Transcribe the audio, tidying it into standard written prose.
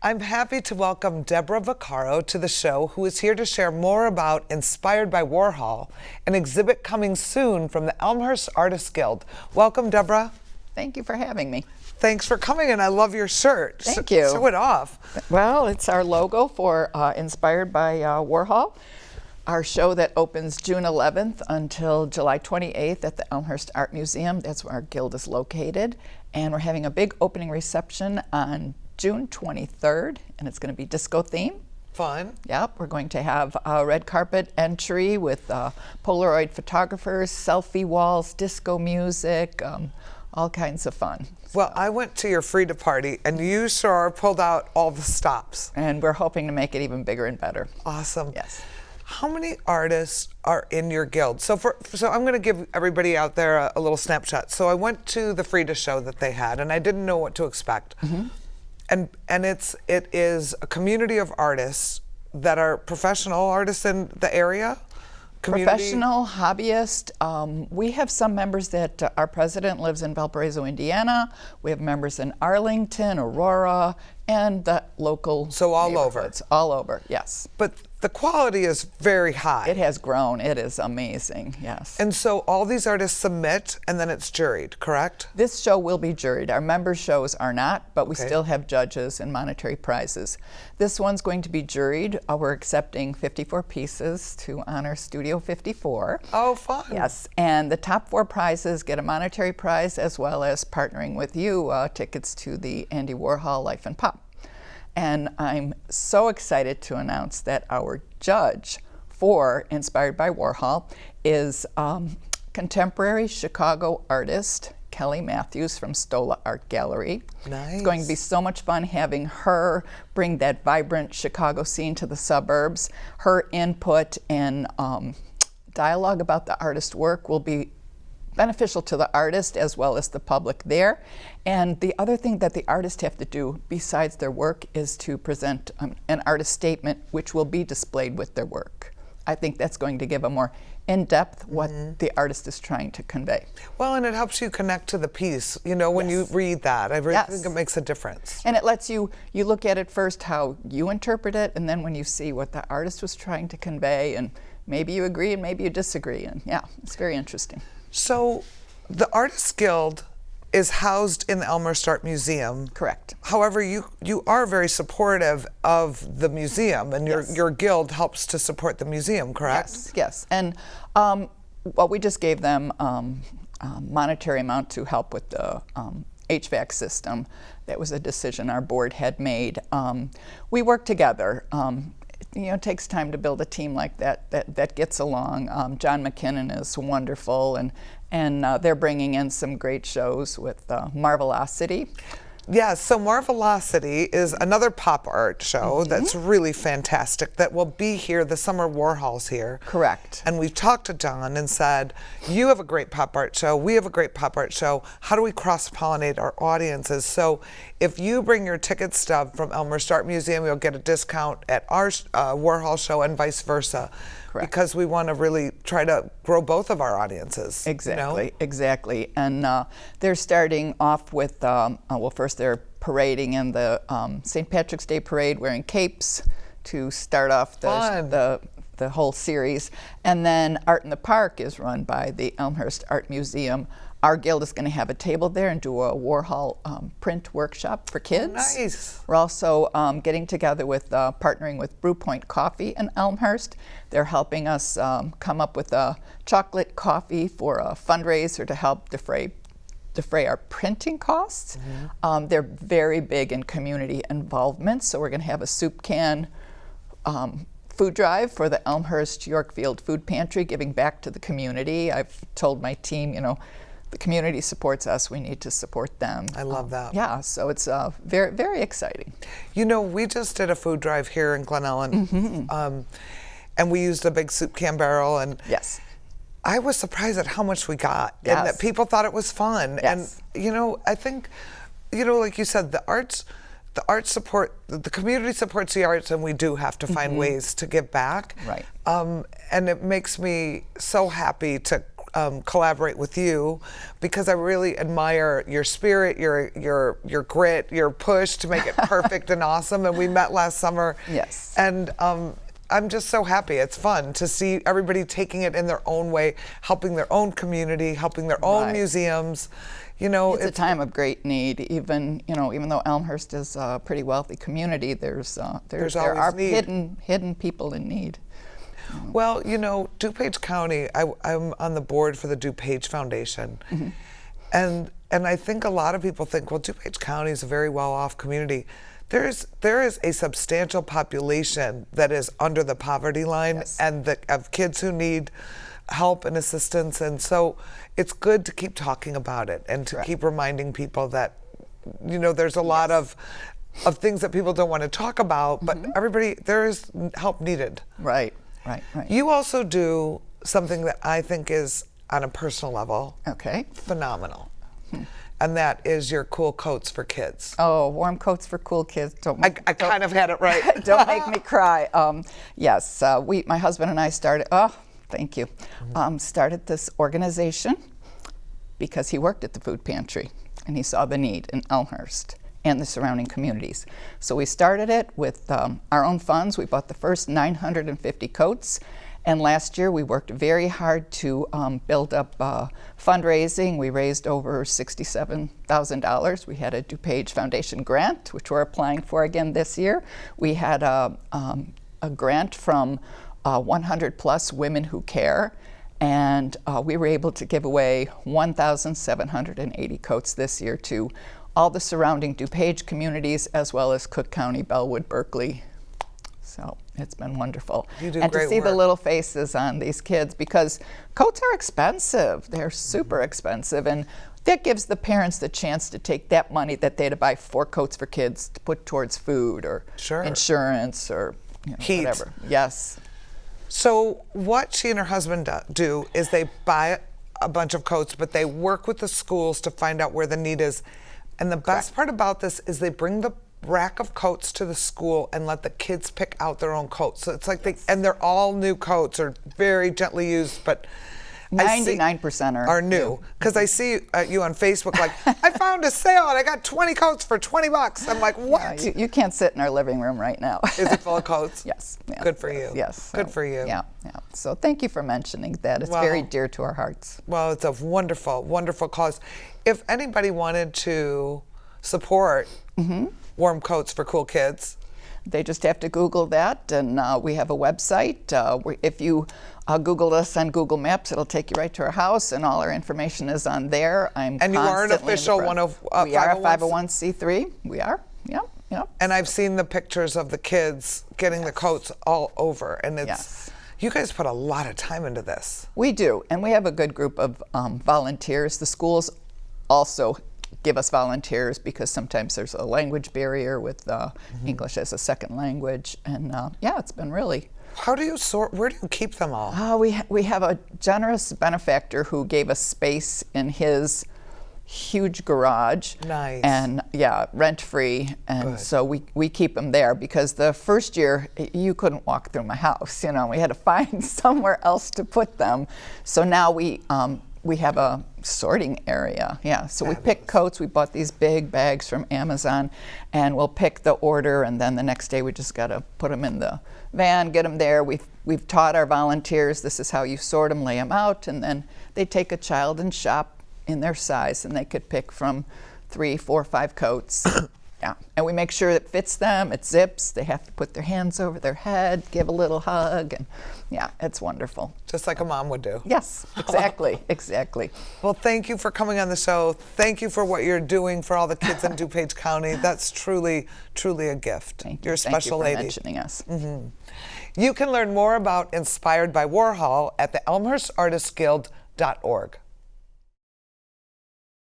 I'm happy to welcome Debra Vaccaro to the show, who is here to share more about Inspired by Warhol, an exhibit coming soon from the Elmhurst Artists Guild. Welcome, Debra. Thank you for having me. Thanks for coming, and I love your shirt. Thank you. Show it off. Well, it's our logo for Inspired by Warhol, our show that opens June 11th until July 28th at the Elmhurst Art Museum. That's where our guild is located. And we're having a big opening reception on June 23rd, and it's going to be disco theme. Fun. Yep, we're going to have a red carpet entry with Polaroid photographers, selfie walls, disco music, all kinds of fun. Well, I went to your Frida party, and you sure pulled out all the stops. And we're hoping to make it even bigger and better. Awesome. Yes. How many artists are in your guild? So I'm going to give everybody out there a little snapshot. So I went to the Frida show that they had, and I didn't know what to expect. Mm-hmm. And it is a community of artists that are professional artists in the area. Professional, hobbyist. We have some members that our president lives in Valparaiso, Indiana. We have members in Arlington, Aurora, and the local. So all over. All over, yes. But the quality is very high. It has grown. It is amazing, yes. And so all these artists submit, and then it's juried, correct? This show will be juried. Our member shows are not, but we still have judges and monetary prizes. This one's going to be juried. We're accepting 54 pieces to honor Studio 54. Oh, fun. Yes, and the top 4 prizes get a monetary prize as well as partnering with you, tickets to the Andy Warhol Life and Pop. And I'm so excited to announce that our judge for Inspired by Warhol is contemporary Chicago artist Kelly Matthews from Stola Art Gallery. Nice. It's going to be so much fun having her bring that vibrant Chicago scene to the suburbs. Her input and dialogue about the artist's work will be beneficial to the artist as well as the public there. And the other thing that the artists have to do besides their work is to present an artist statement which will be displayed with their work. I think that's going to give a more in-depth what the artist is trying to convey. Well, and it helps you connect to the piece, you know, when you read that. I really think it makes a difference. And it lets you look at it first how you interpret it, and then when you see what the artist was trying to convey, and maybe you agree and maybe you disagree, and yeah, it's very interesting. So the Artists Guild is housed in the Elmhurst Art Museum. Correct. However, you are very supportive of the museum, and your guild helps to support the museum, correct? Yes, yes. And well, we just gave them a monetary amount to help with the HVAC system. That was a decision our board had made. We work together. You know, it takes time to build a team like that gets along. John McKinnon is wonderful, and they're bringing in some great shows with Marvelocity. Yeah, so Marvelocity is another pop art show that's really fantastic that will be here. The summer Warhol's here. Correct. And we've talked to John and said, you have a great pop art show, we have a great pop art show. How do we cross-pollinate our audiences? So if you bring your ticket stub from Elmhurst Art Museum, you'll get a discount at our Warhol show and vice versa. Correct. Because we want to really try to grow both of our audiences. Exactly, you know? Exactly. And they're starting off with, well, first they're parading in the St. Patrick's Day Parade wearing capes to start off the whole series. And then Art in the Park is run by the Elmhurst Art Museum. Our guild is going to have a table there and do a Warhol print workshop for kids. Oh, nice. We're also getting together with, partnering with Brew Point Coffee in Elmhurst. They're helping us come up with a chocolate coffee for a fundraiser to help defray our printing costs. They're very big in community involvement, so we're going to have a soup can food drive for the Elmhurst Yorkfield Food Pantry, giving back to the community. I've told my team, you know, the community supports us, we need to support them. I love that. Yeah, so it's very, very exciting. You know, we just did a food drive here in Glen Ellen, and we used a big soup can barrel, and I was surprised at how much we got, and that people thought it was fun. And, you know, I think, you know, like you said, the arts support, the community supports the arts, and we do have to find ways to give back. Right. And it makes me so happy to collaborate with you because I really admire your spirit, your grit, your push to make it perfect and awesome. And we met last summer. Yes. And I'm just so happy. It's fun to see everybody taking it in their own way, helping their own community, helping their own museums. You know, it's a time of great need. Even though Elmhurst is a pretty wealthy community, there are hidden people in need. Well, you know, DuPage County, I'm on the board for the DuPage Foundation. Mm-hmm. And I think a lot of people think, well, DuPage County is a very well-off community. There is a substantial population that is under the poverty line, yes, and of kids who need help and assistance. And so it's good to keep talking about it and to keep reminding people that, you know, there's a lot of things that people don't want to talk about, but there is help needed. Right. You also do something that I think is, on a personal level, phenomenal. And that is your cool coats for kids. Oh, warm coats for cool kids. I kind of had it right. Don't make me cry. Yes, my husband and I started, thank you, started this organization because he worked at the food pantry and he saw the need in Elmhurst and the surrounding communities. So we started it with our own funds. We bought the first 950 coats. And last year we worked very hard to build up fundraising. We raised over $67,000. We had a DuPage Foundation grant, which we're applying for again this year. We had a grant from 100 plus Women Who Care, and we were able to give away 1,780 coats this year to all the surrounding DuPage communities, as well as Cook County, Bellwood, Berkeley. So it's been wonderful. You do and great to see work. the little faces on these kids, because coats are expensive. They're super expensive, and that gives the parents the chance to take that money that they had to buy 4 coats for kids to put towards food or insurance or whatever. Yes. So what she and her husband do is they buy a bunch of coats, but they work with the schools to find out where the need is. And the best part about this is they bring the rack of coats to the school and let the kids pick out their own coats. So it's like and they're all new coats or very gently used, but 99% are new. Because I see you on Facebook like, I found a sale and I got 20 coats for $20. I'm like, what? Yeah, you can't sit in our living room right now. Is it full of coats? Yes. Good for you. Yes. Good for you. Yeah. So thank you for mentioning that. It's very dear to our hearts. Well, it's a wonderful, wonderful cause. If anybody wanted to support warm coats for cool kids, they just have to Google that, and we have a website. If you Google us on Google Maps, it'll take you right to our house, and all our information is on there. And you are an official we are a 501c3. We are. Yep. And I've seen the pictures of the kids getting the coats all over, and it's you guys put a lot of time into this. We do, and we have a good group of volunteers. The schools also give us volunteers because sometimes there's a language barrier with English as a second language, and it's been really. How do you sort? Where do you keep them all? We have a generous benefactor who gave us space in his huge garage. Nice. And rent-free, and so we keep them there because the first year you couldn't walk through my house. We had to find somewhere else to put them. So now we have a sorting area. So we pick coats. We bought these big bags from Amazon, and we'll pick the order, and then the next day we just got to put them in the van, get them there. We've taught our volunteers this is how you sort them, lay them out, and then they take a child and shop in their size, and they could pick from 3, 4, 5 coats. And we make sure it fits them, it zips, they have to put their hands over their head, give a little hug, and it's wonderful. Just like a mom would do. Yes, exactly. Well, thank you for coming on the show. Thank you for what you're doing for all the kids in DuPage County. That's truly, truly a gift. Thank you. You're a special lady. Thank you for mentioning us. You can learn more about Inspired by Warhol at the Elmhurst Artists Guild.org.